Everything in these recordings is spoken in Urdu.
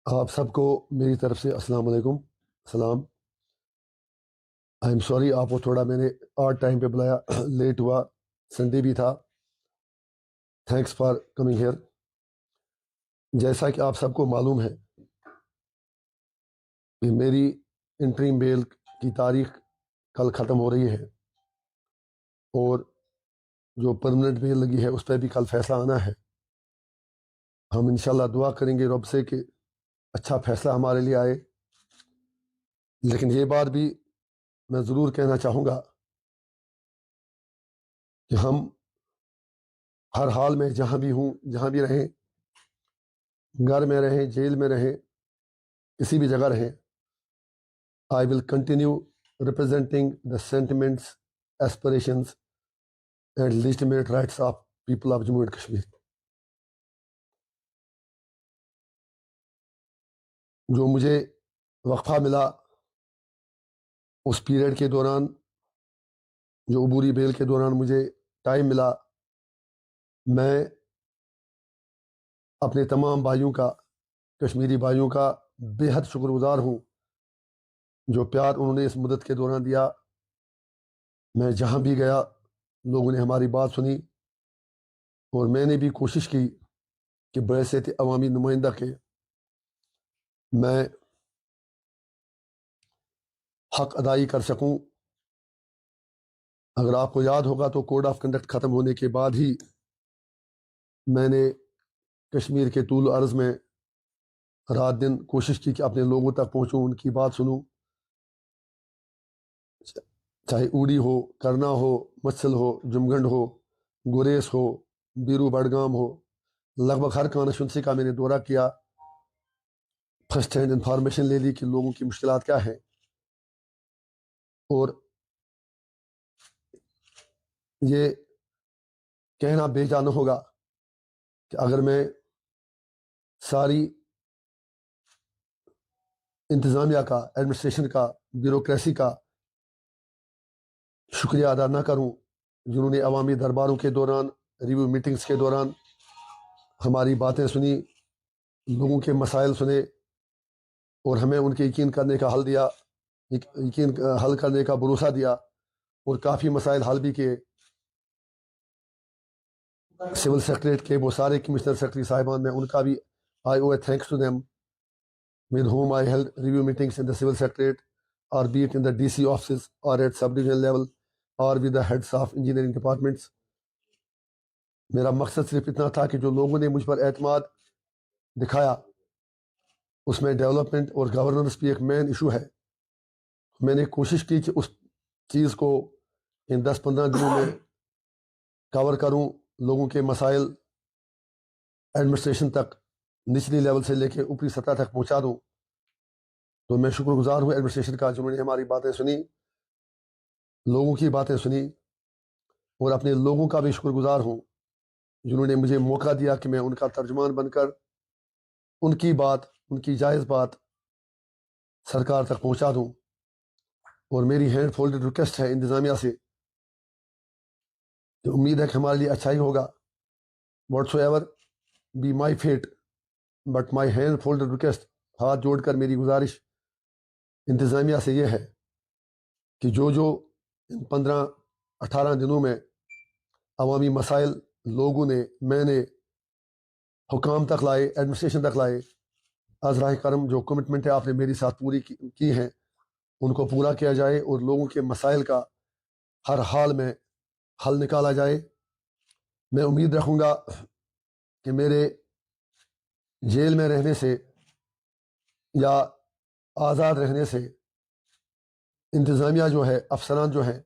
آپ سب کو میری طرف سے السلام علیکم. سلام. آئی ایم سوری آپ کو تھوڑا میں نے آڈ ٹائم پہ بلایا لیٹ ہوا. سنڈے بھی تھا. Thanks for coming here. جیسا کہ آپ سب کو معلوم ہے کہ میری انٹریم بیل کی تاریخ کل ختم ہو رہی ہے اور جو پرمننٹ بیل لگی ہے اس پہ بھی کل فیصلہ آنا ہے. ہم انشاءاللہ دعا کریں گے رب سے کہ اچھا فیصلہ ہمارے لیے آئے. لیکن یہ بات بھی میں ضرور کہنا چاہوں گا کہ ہم ہر حال میں جہاں بھی ہوں، جہاں بھی رہیں، گھر میں رہیں، جیل میں رہیں، کسی بھی جگہ رہیں، I will continue representing the sentiments, aspirations and legitimate rights of people of Jammu and Kashmir. جو مجھے وقفہ ملا اس پیریڈ کے دوران، جو عبوری بیل کے دوران مجھے ٹائم ملا، میں اپنے تمام بھائیوں کا، کشمیری بھائیوں کا بے حد شکر گزار ہوں جو پیار انہوں نے اس مدت کے دوران دیا. میں جہاں بھی گیا لوگوں نے ہماری بات سنی اور میں نے بھی کوشش کی کہ بحیثیت عوامی نمائندہ کے میں حق ادائی کر سکوں. اگر آپ کو یاد ہوگا تو کوڈ آف کنڈکٹ ختم ہونے کے بعد ہی میں نے کشمیر کے طول و عرض میں رات دن کوشش کی کہ اپنے لوگوں تک پہنچوں، ان کی بات سنوں، چاہے اوڑی ہو، کرنا ہو، مچھل ہو، جمگنڈ ہو، گریس ہو، بیرو بڑگام ہو. لگ بھگ ہر کانسٹیچوئنسی کا میں نے دورہ کیا، فرسٹ ہینڈ انفارمیشن لے لی کہ لوگوں کی مشکلات کیا ہیں. اور یہ کہنا بے جا نہ ہوگا کہ اگر میں ساری انتظامیہ کا، ایڈمنسٹریشن کا، بیوروکریسی کا شکریہ ادا نہ کروں جنہوں نے عوامی درباروں کے دوران، ریویو میٹنگز کے دوران ہماری باتیں سنی، لوگوں کے مسائل سنے اور ہمیں ان کے یقین کرنے کا حل کرنے کا بھروسہ دیا اور کافی مسائل حل بھی کیے. سول سیکریٹریٹ کے وہ سارے کمشنر سیکرٹری صاحبان، میں ان کا بھی I owe a thanks to them with whom I held review meetings in the civil secretariat, or be it in the DC offices or at sub-division level or with the heads of engineering departments. میرا مقصد صرف اتنا تھا کہ جو لوگوں نے مجھ پر اعتماد دکھایا اس میں ڈیولپمنٹ اور گورننس بھی ایک مین ایشو ہے. میں نے کوشش کی کہ اس چیز کو ان 10-15 دنوں میں کور کروں، لوگوں کے مسائل ایڈمنسٹریشن تک نچلی لیول سے لے کے اوپری سطح تک پہنچا دوں. تو میں شکر گزار ہوں ایڈمنسٹریشن کا جنہوں نے ہماری باتیں سنی، لوگوں کی باتیں سنی، اور اپنے لوگوں کا بھی شکر گزار ہوں جنہوں نے مجھے موقع دیا کہ میں ان کا ترجمان بن کر ان کی بات، ان کی جائز بات سرکار تک پہنچا دوں. اور میری ہینڈ فولڈڈ ریکویسٹ ہے انتظامیہ سے، کہ امید ہے کہ ہمارے لیے اچھائی ہوگا. Whatsoever be my fate but my hand folded request, ہاتھ جوڑ کر میری گزارش انتظامیہ سے یہ ہے کہ جو ان 15-18 دنوں میں عوامی مسائل لوگوں نے، میں نے حکام تک لائے، ایڈمنسٹریشن تک لائے، از راہ کرم جو کمٹمنٹ ہے آپ نے میری ساتھ پوری کی ہیں ان کو پورا کیا جائے اور لوگوں کے مسائل کا ہر حال میں حل نکالا جائے. میں امید رکھوں گا کہ میرے جیل میں رہنے سے یا آزاد رہنے سے انتظامیہ جو ہے، افسران جو ہیں،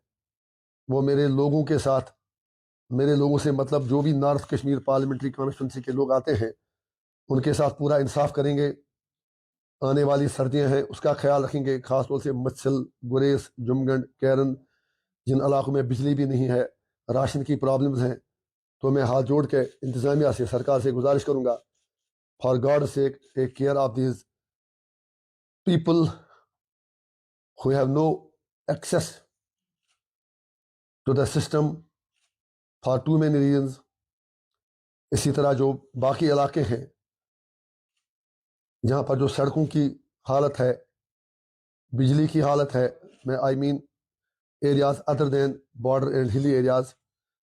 وہ میرے لوگوں کے ساتھ، میرے لوگوں سے مطلب جو بھی نارتھ کشمیر پارلیمنٹری کانسٹیٹوئنسی کے لوگ آتے ہیں ان کے ساتھ پورا انصاف کریں گے. آنے والی سردیاں ہیں اس کا خیال رکھیں گے، خاص طور سے مچھل، گریز، جمگنڈ، کیرن، جن علاقوں میں بجلی بھی نہیں ہے، راشن کی پرابلمز ہیں. تو میں ہاتھ جوڑ کے انتظامیہ سے، سرکار سے گزارش کروں گا، for God sake take care of these people who have no access to the system for too many reasons. اسی طرح جو باقی علاقے ہیں جہاں پر جو سڑکوں کی حالت ہے, بجلی کی حالت ہے, میں I mean areas other than border and hilly areas,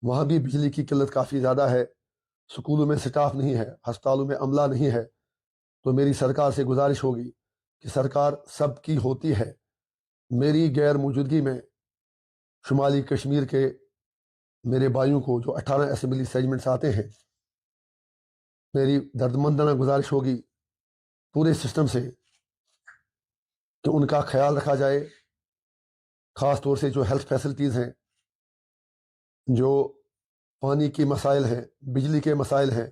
وہاں بھی بجلی کی قلت کافی زیادہ ہے. سکولوں میں سٹاف نہیں ہے, ہسپتالوں میں عملہ نہیں ہے. تو میری سرکار سے گزارش ہوگی کہ سرکار سب کی ہوتی ہے, میری غیر موجودگی میں شمالی کشمیر کے میرے بھائیوں کو جو 18 اسمبلی سیگمنٹس آتے ہیں, میری دردمندانہ گزارش ہوگی پورے سسٹم سے کہ ان کا خیال رکھا جائے, خاص طور سے جو ہیلتھ فیسلٹیز ہیں, جو پانی کی مسائل ہیں, بجلی کے مسائل ہیں,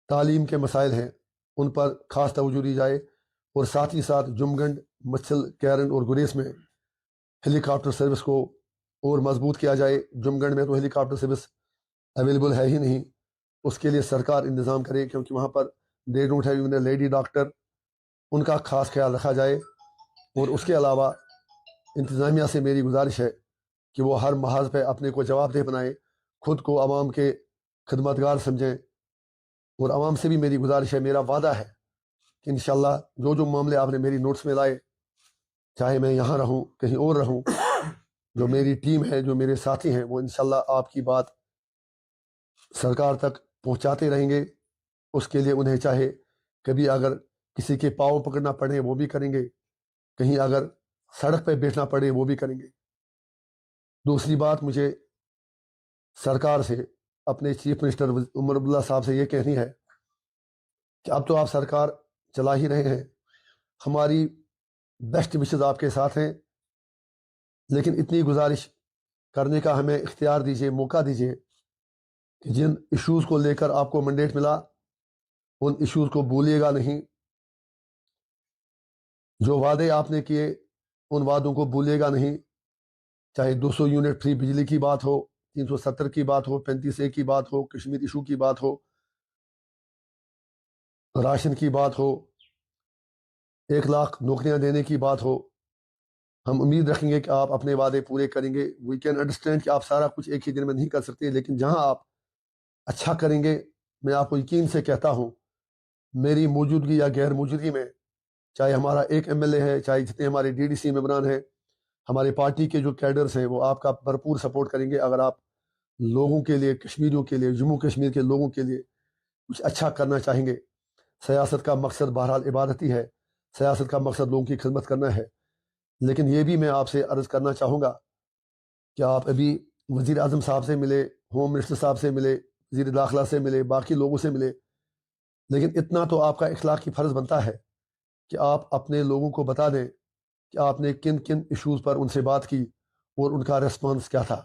تعلیم کے مسائل ہیں, ان پر خاص توجہ دی جائے. اور ساتھ ہی ساتھ جمگنڈ, مچھل, کیرن اور گریز میں ہیلی کاپٹر سروس کو اور مضبوط کیا جائے. جمگنڈ میں تو ہیلی کاپٹر سروس اویلیبل ہے ہی نہیں, اس کے لیے سرکار انتظام کرے, کیونکہ وہاں پر they don't have even a lady doctor, ان کا خاص خیال رکھا جائے. اور اس کے علاوہ انتظامیہ سے میری گزارش ہے کہ وہ ہر محاذ پہ اپنے کو جواب دہ بنائیں, خود کو عوام کے خدمتگار سمجھیں. اور عوام سے بھی میری گزارش ہے, میرا وعدہ ہے کہ انشاءاللہ جو جو معاملے آپ نے میری نوٹس میں لائے, چاہے میں یہاں رہوں کہیں اور رہوں, جو میری ٹیم ہے, جو میرے ساتھی ہیں, وہ انشاءاللہ آپ کی بات سرکار تک پہنچاتے رہیں گے. اس کے لیے انہیں چاہے کبھی اگر کسی کے پاؤں پکڑنا پڑے وہ بھی کریں گے, کہیں اگر سڑک پہ بیٹھنا پڑے وہ بھی کریں گے. دوسری بات مجھے سرکار سے, اپنے چیف منسٹر عمر عبداللہ صاحب سے یہ کہنی ہے کہ اب تو آپ سرکار چلا ہی رہے ہیں, ہماری بیسٹ وشز آپ کے ساتھ ہیں, لیکن اتنی گزارش کرنے کا ہمیں اختیار دیجیے, موقع دیجیے کہ جن ایشوز کو لے کر آپ کو مینڈیٹ ملا, ان ایشوز کو بھولیے گا نہیں. جو وعدے آپ نے کیے ان وعدوں کو بھولیے گا نہیں, چاہے 200 یونٹ فری بجلی کی بات ہو, 370 کی بات ہو, 35A کی بات ہو, کشمیر ایشو کی بات ہو, راشن کی بات ہو, 1,00,000 نوکریاں دینے کی بات ہو. ہم امید رکھیں گے کہ آپ اپنے وعدے پورے کریں گے. وی کین انڈرسٹینڈ کہ آپ سارا کچھ ایک ہی دن میں نہیں کر سکتے, لیکن جہاں آپ اچھا کریں گے, میں آپ کو یقین سے کہتا ہوں, میری موجودگی یا غیر موجودگی میں, چاہے ہمارا ایک MLA ہے, چاہے جتنے ہمارے DDC ممبران ہیں, ہمارے پارٹی کے جو کیڈرز ہیں, وہ آپ کا بھرپور سپورٹ کریں گے. اگر آپ لوگوں کے لیے, کشمیریوں کے لیے, جموں کشمیر کے لوگوں کے لیے کچھ اچھا کرنا چاہیں گے. سیاست کا مقصد بہرحال عبادتی ہے, سیاست کا مقصد لوگوں کی خدمت کرنا ہے. لیکن یہ بھی میں آپ سے عرض کرنا چاہوں گا کہ آپ ابھی وزیر اعظم صاحب سے ملے, ہوم منسٹر صاحب سے ملے, وزیر داخلہ سے ملے, باقی لوگوں سے ملے, لیکن اتنا تو آپ کا اخلاقی فرض بنتا ہے کہ آپ اپنے لوگوں کو بتا دیں کہ آپ نے کن کن ایشوز پر ان سے بات کی اور ان کا ریسپانس کیا تھا.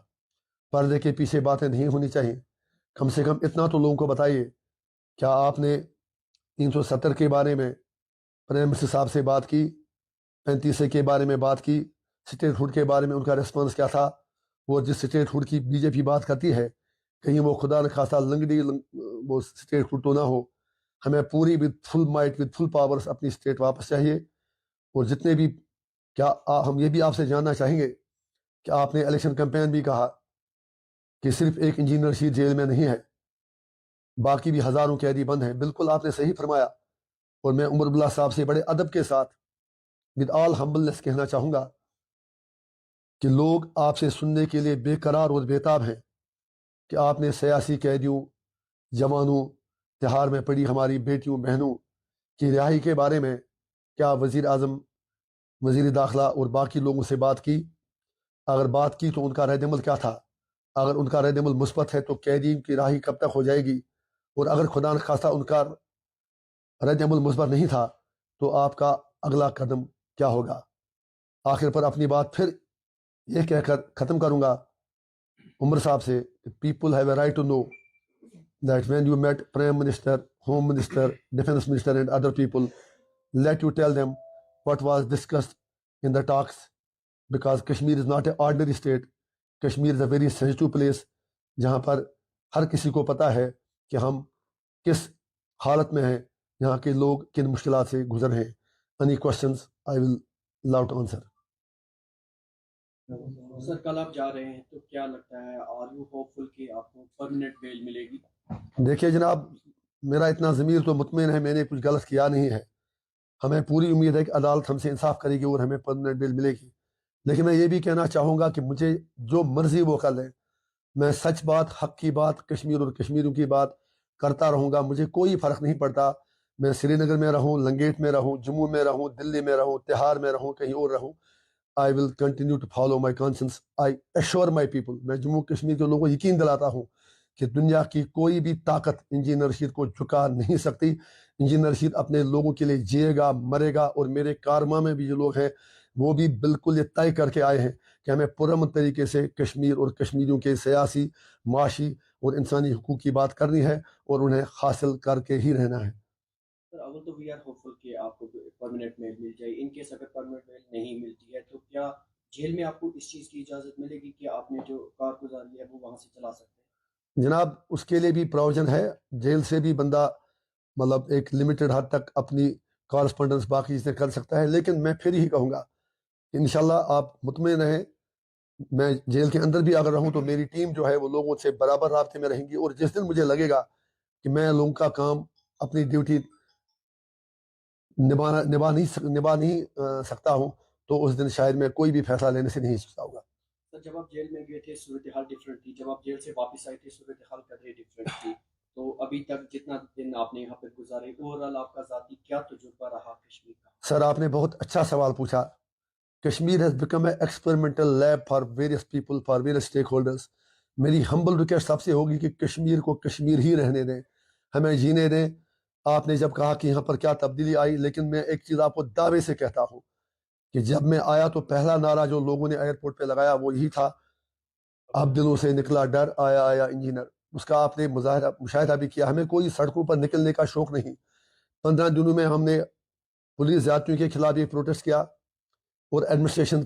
پردے کے پیچھے باتیں نہیں ہونی چاہیے. کم سے کم اتنا تو لوگوں کو بتائیے, کیا آپ نے 370 کے بارے میں پرائم منسٹر صاحب سے بات کی, 35A کے بارے میں بات کی, اسٹیٹ ہوڈ کے بارے میں ان کا ریسپانس کیا تھا. وہ جس اسٹیٹ ہوڈ کی BJP بات کرتی ہے, کہیں وہ خدا نخواستہ لنگڑی وہ اسٹیٹ ہوڈ تو نہ ہو. ہمیں پوری with full might, with full powers اپنی اسٹیٹ واپس چاہیے. اور جتنے بھی, کیا ہم یہ بھی آپ سے جاننا چاہیں گے کہ آپ نے الیکشن کیمپین بھی کہا کہ صرف ایک انجینئر رشید جیل میں نہیں ہے, باقی بھی ہزاروں قیدی بند ہیں. بالکل آپ نے صحیح فرمایا. اور میں عمر عبداللہ صاحب سے بڑے ادب کے ساتھ ود آل ہمبلنس کہنا چاہوں گا کہ لوگ آپ سے سننے کے لیے بے قرار اور بیتاب ہیں کہ آپ نے سیاسی قیدیوں, جوانوں, تہار میں پڑی ہماری بیٹیوں بہنوں کی رہائی کے بارے میں کیا وزیر اعظم, وزیر داخلہ اور باقی لوگوں سے بات کی؟ اگر بات کی تو ان کا رد عمل کیا تھا؟ اگر ان کا رد عمل مثبت ہے تو قیدی کی رہائی کب تک ہو جائے گی؟ اور اگر خدا نخواستہ ان کا رد عمل مثبت نہیں تھا تو آپ کا اگلا قدم کیا ہوگا؟ آخر پر اپنی بات پھر یہ کہہ کر ختم کروں گا عمر صاحب سے, people have a right to know that when you met Prime Minister, Home Minister, Defense Minister and other people, let you tell them what was discussed in the talks, because Kashmir is not an ordinary state. Kashmir is a very sensitive place, جہاں پر ہر کسی کو پتا ہے کہ ہم کس حالت میں ہیں, یہاں کے لوگ کن مشکلات سے گزر ہیں. Any questions I will love to answer. سر کل آپ جا رہے ہیں تو کیا لگتا ہے, آر یو ہوپ فل کہ آپ کو پرماننٹ بیل ملے گی؟ دیکھیے جناب, میرا اتنا ضمیر تو مطمئن ہے میں نے کچھ غلط کیا نہیں ہے. ہمیں پوری امید ہے کہ عدالت ہم سے انصاف کرے گی اور ہمیں پرماننٹ بیل ملے گی. لیکن میں یہ بھی کہنا چاہوں گا کہ مجھے جو مرضی وہ کر لیں، میں سچ بات، حق کی بات، کشمیر اور کشمیریوں کی بات کرتا رہوں گا. مجھے کوئی فرق نہیں پڑتا میں سری نگر میں رہوں، لنگیٹ میں رہوں، جموں میں رہوں، دلی میں رہوں، تہار میں رہوں، کہیں اور رہوں. I will continue to follow my conscience. I assure my people. میں جموں کشمیر کے لوگوں کو یقین دلاتا ہوں کہ دنیا کی کوئی بھی طاقت انجینئر رشید کو جھکا نہیں سکتی. انجینئر رشید اپنے لوگوں کے لیے جیے گا، مرے گا. اور میرے کارما میں بھی جو لوگ ہیں وہ بھی بالکل یہ طے کر کے آئے ہیں کہ ہمیں پرامن طریقے سے کشمیر اور کشمیریوں کے سیاسی، معاشی اور انسانی حقوق کی بات کرنی ہے اور انہیں حاصل کر کے ہی رہنا ہے. سر اول تو وی آر ہوپ فل کہ آپ کو پرماننٹ میل مل جائے. ان کیس اگر پرماننٹ میل نہیں ملتی ہے تو کیا جیل میں آپ کو اس چیز کی اجازت ملے گی کہ آپ نے جو کارگزاری ہے وہ وہاں سے چلا سکتے ہیں؟ جناب اس کے لیے بھی پروویژن ہے. جیل سے بھی بندہ مطلب ایک لمیٹڈ حد تک اپنی کارسپونڈنس باقی چیزیں کر سکتا ہے. لیکن میں پھر ہی کہوں گا انشاءاللہ آپ مطمئن رہیں، میں جیل کے اندر بھی اگر رہوں تو میری ٹیم جو ہے وہ لوگوں سے برابر رابطے میں رہیں گی. اور جس دن مجھے لگے گا کہ میں لوگوں کا کام، اپنی ڈیوٹی نبھا نہیں سکتا ہوں تو اس دن شاید میں کوئی بھی فیصلہ لینے سے نہیں سکتا ہوگا. سر جب آپ جیل میں گئے تھے صورتحال ڈفرینٹ تھی، جب آپ جیل سے واپس آئے تھے صورتحال قدرے ڈفرینٹ تھی. تو ابھی تک جتنا دن آپ نے یہاں پہ گزارے، اوورآل آپ کا ذاتی کیا تجربہ رہا کشمیر کا؟ سر آپ نے بہت اچھا سوال پوچھا. Kashmir has become a experimental lab for various people, for various stack holders. میری ہمبل ریکویسٹ سب سے ہوگی کہ کشمیر کو کشمیر ہی رہنے دیں، ہمیں جینے دیں. آپ نے جب کہا کہ یہاں پر کیا تبدیلی آئی، لیکن میں ایک چیز آپ کو دعوے سے کہتا ہوں کہ جب میں آیا تو پہلا نعرہ جو لوگوں نے ایئرپورٹ پہ لگایا وہ یہی تھا، اب دلوں سے نکلا ڈر، آیا آیا انجینئر. اس کا آپ نے مشاہدہ بھی کیا. ہمیں کوئی سڑکوں پر نکلنے کا شوق نہیں. 15 دنوں میں ہم نے پولیس زیادتیوں کے خلاف یہ پروٹیسٹ کیا اور ایڈمنسٹریشن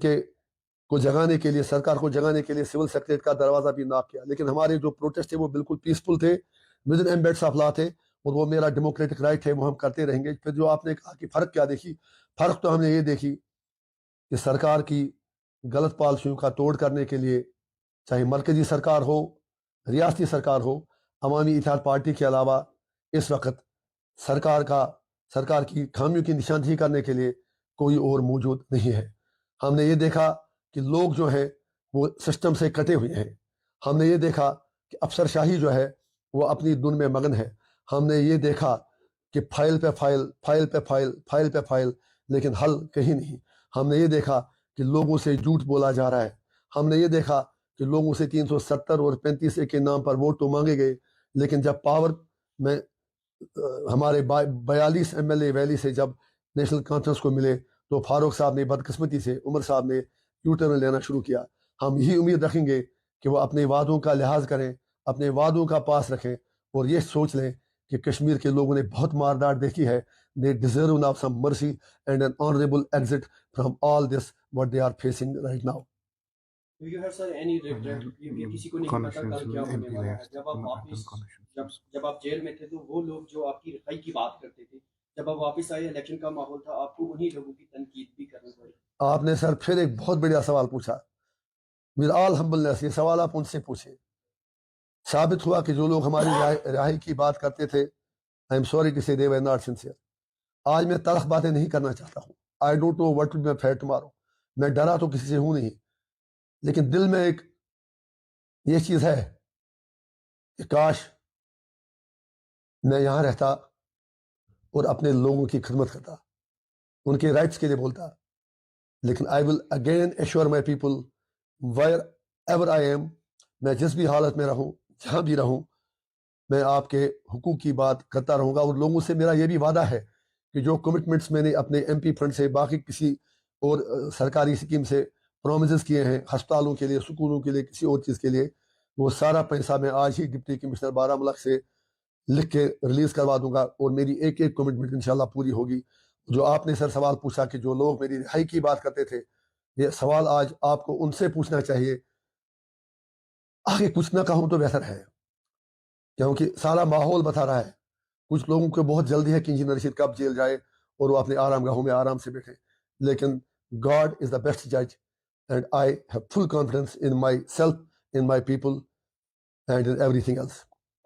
کو جگانے کے لیے، سرکار کو جگانے کے لیے سول سیکریٹریٹ کا دروازہ بھی ناک کیا. لیکن ہمارے جو پروٹیسٹ تھے وہ بالکل پیسفل تھے، ود ان ایمبیڈس آف لا تھے، اور وہ میرا ڈیموکریٹک رائٹ ہے، وہ ہم کرتے رہیں گے. پھر جو آپ نے کہا کہ فرق کیا دیکھی، فرق تو ہم نے یہ دیکھی کہ سرکار کی غلط پالیسیوں کا توڑ کرنے کے لیے، چاہے مرکزی سرکار ہو، ریاستی سرکار ہو، عوامی اتحاد پارٹی کے علاوہ اس وقت سرکار کی خامیوں کی نشاندہی کرنے کے لیے کوئی اور موجود نہیں ہے. ہم نے یہ دیکھا کہ لوگ جو ہیں وہ سسٹم سے کٹے ہوئے ہیں. ہم نے یہ دیکھا کہ افسر شاہی جو ہے وہ اپنی دن میں مگن ہے. ہم نے یہ دیکھا کہ فائل پہ فائل، فائل پہ فائل، فائل پہ فائل، لیکن حل کہیں نہیں. ہم نے یہ دیکھا کہ لوگوں سے جھوٹ بولا جا رہا ہے. ہم نے یہ دیکھا کہ لوگوں سے 370 اور 35 کے نام پر ووٹ تو مانگے گئے، لیکن جب پاور میں ہمارے 42 MLA ویلی سے جب نیشنل کانفرنس کو ملے تو فاروق صاحب نے بدقسمتی سے، عمر صاحب نے یو ٹرن لینا شروع کیا. ہم یہی امید رکھیں گے کہ وہ اپنے وعدوں کا لحاظ کریں، اپنے وعدوں کا پاس رکھیں اور یہ سوچ لیں کہ کشمیر کے لوگوں نے بہت مار ڈاٹ دیکھی ہے. They deserve now some mercy and an honorable exit from all this what they are facing right now. Do you have sir any regret؟ یہ کسی کو نہیں پتا کل کیا ہونے والا ہے. جب آپ واپس جب آپ جیل میں تھے تو وہ لوگ جو آپ کی رہائی کی بات کرتے تھے، جب آپ واپس آئے الیکشن کا ماحول تھا، آپ کو انہی لوگوں کی تنقید بھی کرنی پڑی. آپ نے سر پھر ایک بہت بڑا سوال پوچھا. with all humbleness یہ سوال آپ ان سے پوچھیں. ثابت ہوا کہ جو لوگ ہماری رہائی کی بات کرتے تھے، I am sorry to say they were not sincere. آج میں تلخ باتیں نہیں کرنا چاہتا ہوں. I don't know what will be my fate tomorrow. میں ڈرا تو کسی سے ہوں نہیں، لیکن دل میں ایک یہ چیز ہے کہ کاش میں یہاں رہتا اور اپنے لوگوں کی خدمت کرتا، ان کے رائٹس کے لیے بولتا. لیکن I will again assure my people wherever I am، میں جس بھی حالت میں رہوں، جہاں بھی رہوں، میں آپ کے حقوق کی بات کرتا رہوں گا. اور لوگوں سے میرا یہ بھی وعدہ ہے کہ جو کمٹمنٹس میں نے اپنے MP فنڈ سے، باقی کسی اور سرکاری اسکیم سے پرومسز کیے ہیں، ہسپتالوں کے لیے، سکولوں کے لیے، کسی اور چیز کے لیے، وہ سارا پیسہ میں آج ہی ڈپٹی کمشنر بارہمولہ سے لکھ کے ریلیز کروا دوں گا. اور میری ایک ایک کمٹمنٹ انشاءاللہ پوری ہوگی. جو آپ نے سر سوال پوچھا کہ جو لوگ میری رہائی کی بات کرتے تھے، یہ سوال آج آپ کو ان سے پوچھنا چاہیے. آگے کچھ نہ کہوں تو بہتر ہے، کیونکہ سارا ماحول بتا رہا ہے. کچھ لوگوں کو بہت جلدی ہے کہ انجینئر رشید کب جیل جائے اور وہ اپنے آرام گاہوں میں آرام سے بیٹھے. لیکن God is the best judge and I have full confidence in myself, in my people and in everything else.